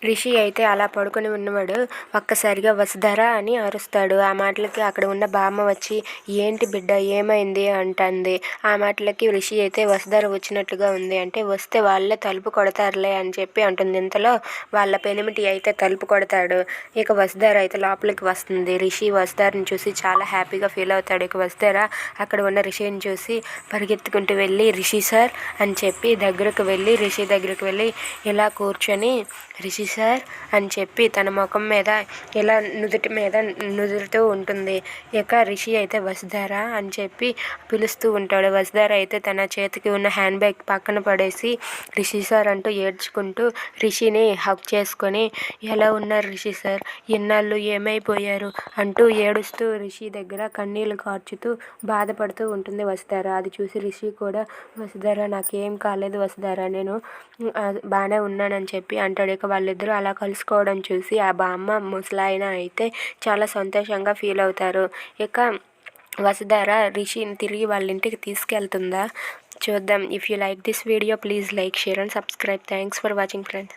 రిషి అయితే అలా పడుకొని ఉన్నవాడు ఒక్కసారిగా వసుధర అని అరుస్తాడు. ఆ మాటలకి అక్కడ ఉన్న బామ్మ వచ్చి ఏంటి బిడ్డ ఏమైంది అంటుంది. ఆ మాటలకి రిషి అయితే వసుధర వచ్చినట్లుగా ఉంది అంటే వస్తే వాళ్ళే తలుపు కొడతారులే అని చెప్పి అంటుంది. ఇంతలో వాళ్ళ పెనిమిటి అయితే తలుపు కొడతాడు. ఇక వసుధర అయితే లోపలికి వస్తుంది. రిషి వసుధరని చూసి చాలా హ్యాపీగా ఫీల్ అవుతాడు. ఇక వసుధర అక్కడ ఉన్న రిషిని చూసి పరిగెత్తుకుంటూ వెళ్ళి రిషి సార్ అని చెప్పి రిషి దగ్గరికి వెళ్ళి ఇలా కూర్చొని రిషి సార్ అని చెప్పి తన ముఖం మీద ఇలా నుదుటి మీద నుదురుతూ ఉంటుంది. ఇక రిషి అయితే వసుధర అని చెప్పి పిలుస్తూ ఉంటాడు. వసుధర అయితే తన చేతికి ఉన్న హ్యాండ్ బ్యాగ్ పక్కన పడేసి రిషి సార్ అంటూ ఏడ్చుకుంటూ రిషిని హగ్ చేసుకొని ఎలా ఉన్నారు రిషి సార్, ఇన్నాళ్ళు ఏమైపోయారు అంటూ ఏడుస్తూ రిషి దగ్గర కన్నీళ్లు కార్చుతూ బాధపడుతూ ఉంటుంది వసుధర. అది చూసి రిషి కూడా వసుధర నాకేం కాలేదు వసుధర, నేను బాగానే ఉన్నానని చెప్పి అంటాడు. ఇక వాళ్ళిద్దరూ అలా కలుసుకోవడం చూసి ఆ బామ్మ ముసలాయన అయితే చాలా సంతోషంగా ఫీల్ అవుతారు. ఇక వసుధర రిషిని తిరిగి వాళ్ళ ఇంటికి తీసుకెళ్తుందా చూద్దాం. If you like this video please like, share and subscribe. Thanks for watching friends.